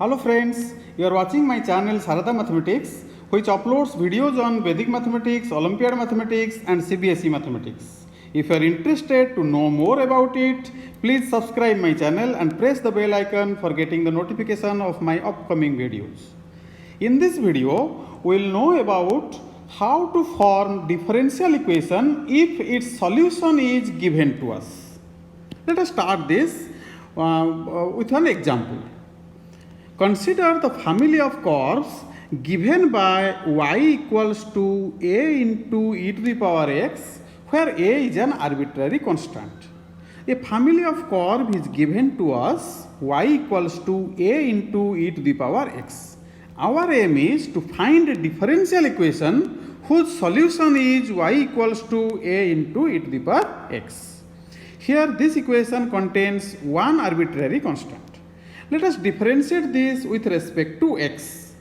Hello friends, you are watching my channel Sarada Mathematics, which uploads videos on Vedic Mathematics, Olympiad Mathematics and CBSE Mathematics. If you are interested to know more about it, please subscribe my channel and press the bell icon for getting the notification of my upcoming videos. In this video, we will know about how to form differential equation if its solution is given to us. Let us start this with an example. Consider the family of curves given by y equals to a into e to the power x, where a is an arbitrary constant. A family of curve is given to us y equals to a into e to the power x. Our aim is to find a differential equation whose solution is y equals to a into e to the power x. Here this equation contains one arbitrary constant. Let us differentiate this with respect to x.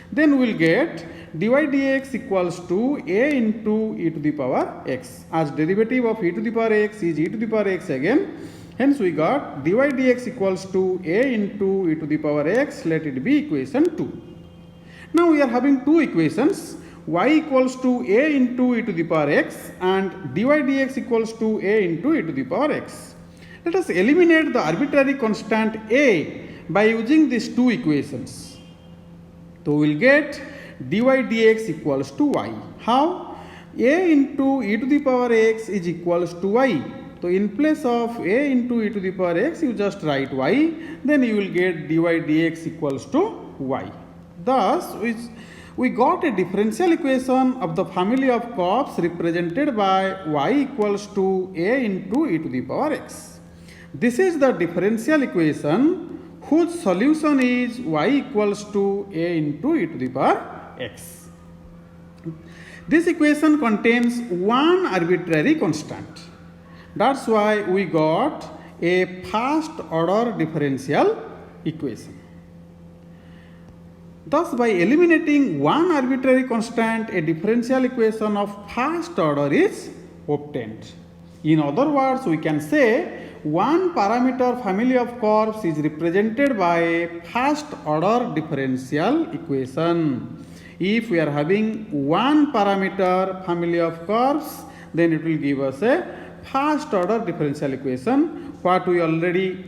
Then we will get dy dx equals to a into e to the power x. As derivative of e to the power x is e to the power x again. Hence we got dy dx equals to a into e to the power x. Let it be equation 2. Now we are having two equations, y equals to a into e to the power x and dy dx equals to a into e to the power x. Let us eliminate the arbitrary constant a by using these two equations. So we will get dy dx equals to y. How? A into e to the power x is equals to y. So in place of a into e to the power x, you just write y, then you will get dy dx equals to y. Thus we got a differential equation of the family of curves represented by y equals to a into e to the power x. This is the differential equation whose solution is y equals to a into e to the power x. This equation contains one arbitrary constant. That's why we got a first order differential equation. Thus, by eliminating one arbitrary constant, a differential equation of first order is obtained. In other words, we can say one parameter family of curves is represented by a first order differential equation. If we are having one parameter family of curves, then it will give us a first order differential equation, what we already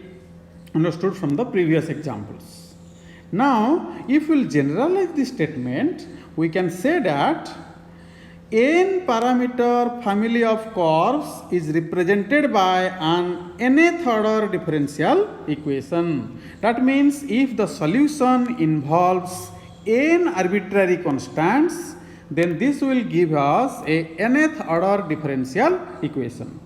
understood from the previous examples. Now, if we will generalize this statement, we can say that n parameter family of curves is represented by an nth order differential equation. That means if the solution involves n arbitrary constants, then this will give us a nth order differential equation.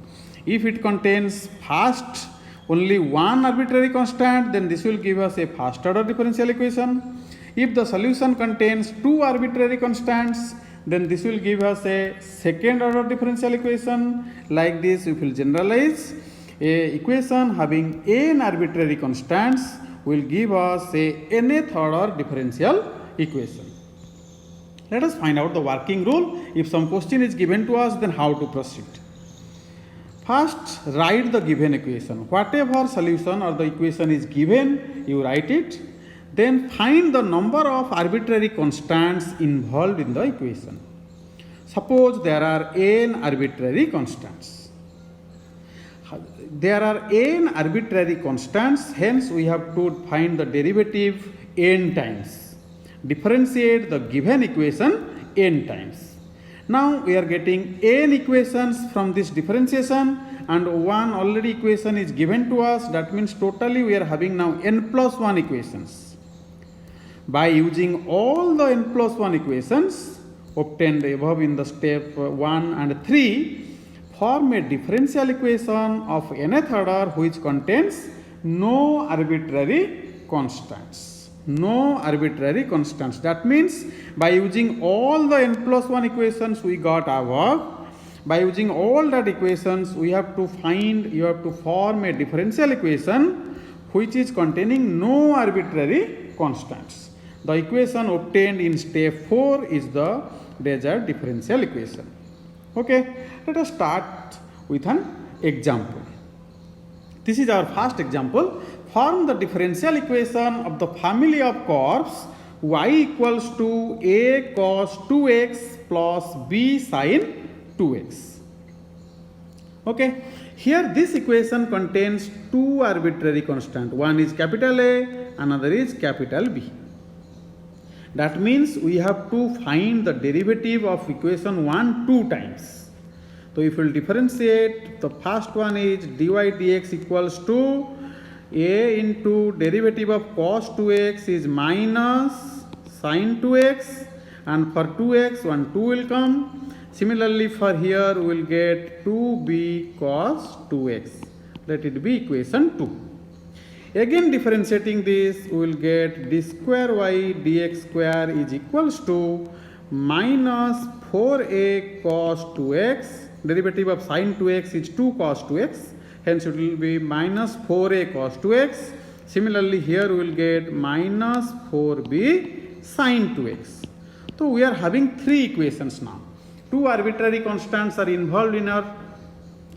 If it contains first only one arbitrary constant, then this will give us a first order differential equation. If the solution contains two arbitrary constants, then this will give us a second order differential equation. Like this, we will generalize a equation having n arbitrary constants will give us a nth order differential equation. Let us find out the working rule. If some question is given to us, then how to proceed. First, write the given equation. Whatever solution or the equation is given, you write it. Then find the number of arbitrary constants involved in the equation. Suppose there are n arbitrary constants. There are n arbitrary constants, hence we have to find the derivative n times. Differentiate the given equation n times. Now we are getting n equations from this differentiation and one already equation is given to us. That means totally we are having now n plus 1 equations. By using all the n plus 1 equations obtained above in the step 1 and 3, form a differential equation of nth order which contains no arbitrary constants. No arbitrary constants. That means by using all the n plus 1 equations we got above, by using all that equations you have to form a differential equation which is containing no arbitrary constants. The equation obtained in step 4 is the desired differential equation. Okay, let us start with an example. This is our first example. Form the differential equation of the family of curves y equals to a cos 2x plus b sin 2x. Okay. Here this equation contains two arbitrary constants. One is capital A, another is capital B. That means we have to find the derivative of equation 1 two times. So if we will differentiate, the first one is dy dx equals to a into derivative of cos 2x is minus sin 2x, and for 2x 1 2 will come. Similarly for here we will get 2b cos 2x. Let it be equation 2. Again differentiating this, we will get d square y dx square is equals to minus 4a cos 2x. Derivative of sin 2x is 2 cos 2x. Hence it will be minus 4a cos 2x. Similarly here we will get minus 4b sin 2x. So we are having three equations now. Two arbitrary constants are involved in our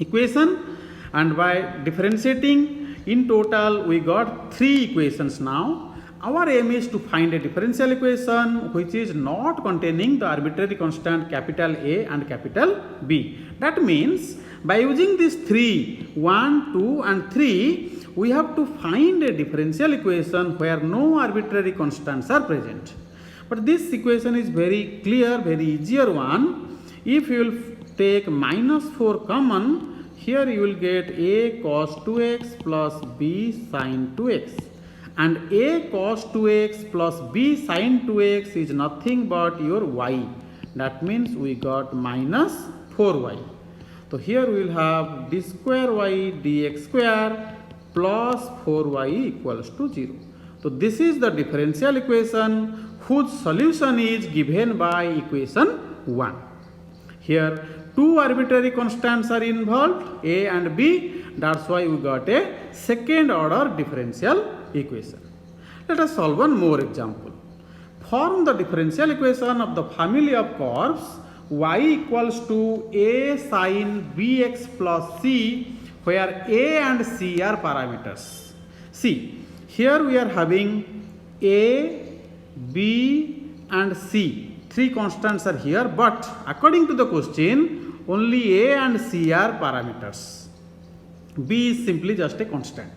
equation, and by differentiating, in total we got three equations now. Our aim is to find a differential equation which is not containing the arbitrary constant capital A and capital B. That means by using these three, 1, 2 and 3, we have to find a differential equation where no arbitrary constants are present. But this equation is very clear, very easier one. If you will take minus 4 common, here you will get a cos 2x plus b sin 2x. And a cos 2x plus b sin 2x is nothing but your y. That means we got minus 4y. So here we will have d square y dx square plus 4y equals to 0. So this is the differential equation whose solution is given by equation 1. Here two arbitrary constants are involved, a and b. That's why we got a second order differential equation. Let us solve one more example. Form the differential equation of the family of curves y equals to a sin bx plus c, where a and c are parameters. See, here we are having a, b and c. Three constants are here, but according to the question, only a and c are parameters. B is simply just a constant.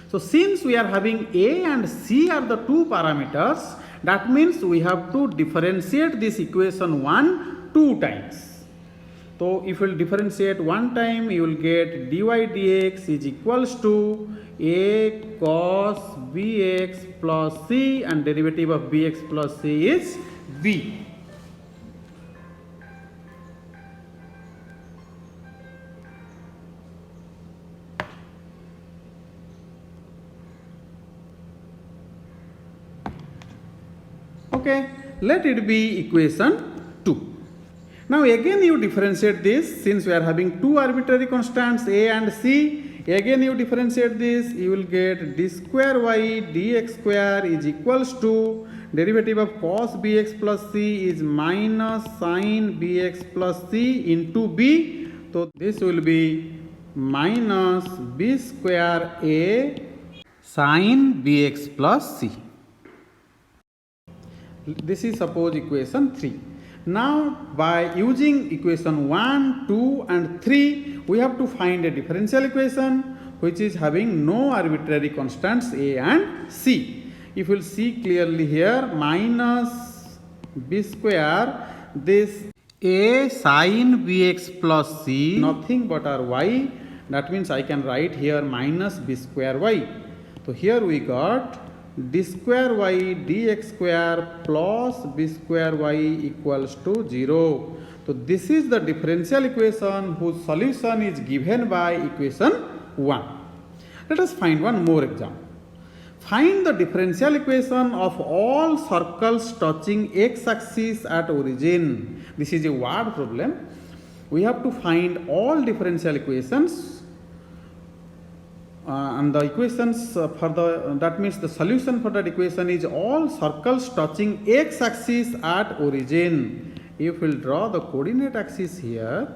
So since we are having a and c are the two parameters, that means we have to differentiate this equation 1 two times. So if you will differentiate one time, you will get dy dx is equals to a cos bx plus c, and derivative of bx plus c is b. Okay, let it be equation 2. Now again you differentiate this, since we are having two arbitrary constants a and c. Again you differentiate this, you will get d square y dx square is equals to derivative of cos bx plus c is minus sin bx plus c into b. So this will be minus b square a sin bx plus c. This is suppose equation 3. Now by using equation 1, 2 and 3, we have to find a differential equation which is having no arbitrary constants a and c. If you will see clearly here, minus b square, this a sin bx plus c, nothing but our y. That means I can write here minus b square y. So here we got d square y dx square plus b square y equals to 0. So this is the differential equation whose solution is given by equation 1. Let us find one more example. Find the differential equation of all circles touching x-axis at origin. This is a word problem. We have to find all differential equations and the equations for the, that means the solution for that equation is all circles touching x-axis at origin. If we will draw the coordinate axis here,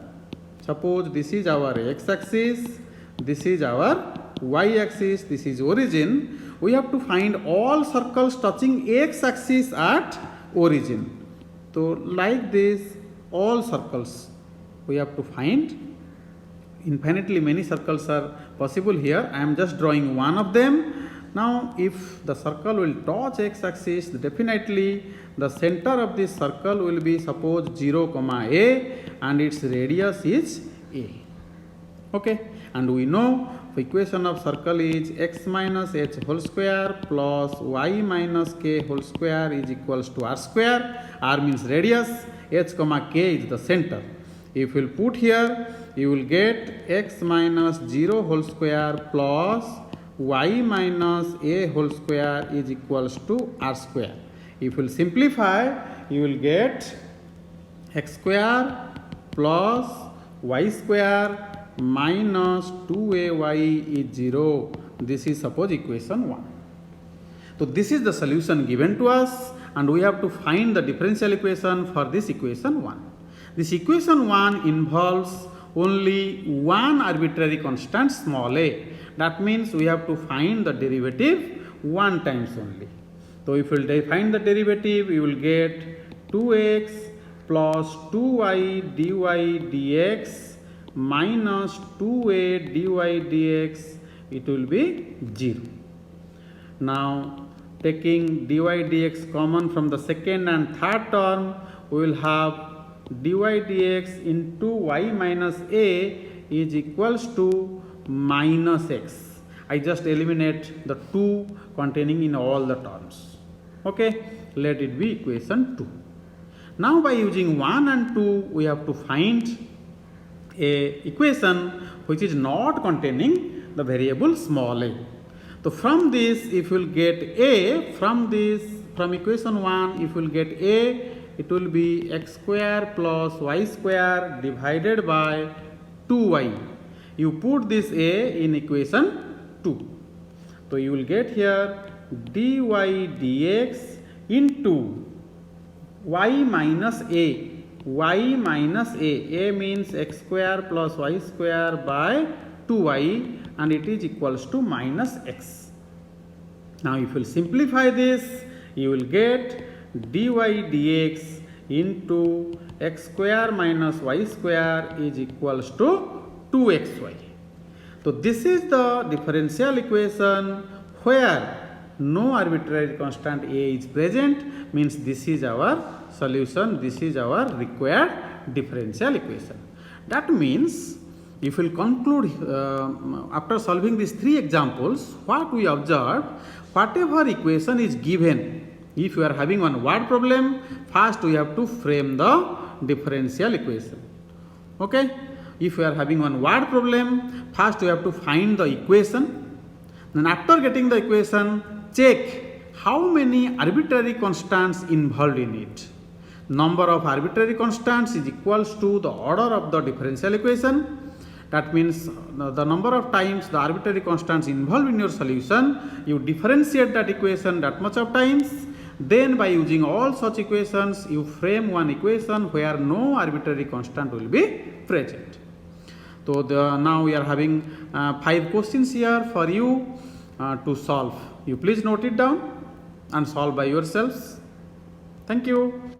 suppose this is our x-axis, this is our y axis, this is origin. We have to find all circles touching x axis at origin. So like this, all circles we have to find. Infinitely many circles are possible here. I am just drawing one of them. Now if the circle will touch x axis, definitely the center of this circle will be suppose 0, a, and its radius is a. Okay, and we know the equation of circle is x minus h whole square plus y minus k whole square is equals to r square. R means radius, h, k is the center. If you will put here, you will get x minus 0 whole square plus y minus a whole square is equals to r square. If you will simplify, you will get x square plus y square minus 2ay is 0. This is suppose equation 1. So this is the solution given to us, and we have to find the differential equation for this equation 1. This equation 1 involves only one arbitrary constant small a. That means we have to find the derivative one times only. So if we will find the derivative, we will get 2x plus 2y dy dx minus 2a dy dx, it will be 0. Now taking dy dx common from the second and third term, we will have dy dx into y minus a is equals to minus x. I just eliminate the 2 containing in all the terms. Okay, let it be equation 2. Now by using 1 and 2, we have to find a equation which is not containing the variable small a. So from this, if you will get a, from equation 1, if you will get a, it will be x square plus y square divided by 2y. You put this a in equation 2. So you will get here dy dx into y minus a. Y minus a means x square plus y square by 2y, and it is equals to minus x. Now if you will simplify this, you will get dy dx into x square minus y square is equals to 2xy. So this is the differential equation where no arbitrary constant a is present, means this is our solution, this is our required differential equation. That means if we will conclude after solving these 3 examples, what we observed, whatever equation is given, if you are having one word problem, first we have to frame the differential equation. Okay, if you are having one word problem, first we have to find the equation. Then after getting the equation, check how many arbitrary constants involved in it. Number of arbitrary constants is equals to the order of the differential equation. That means the number of times the arbitrary constants involved in your solution, you differentiate that equation that much of times. Then by using all such equations, you frame one equation where no arbitrary constant will be present. So now we are having 5 questions here for you to solve. You please note it down and solve by yourselves. Thank you.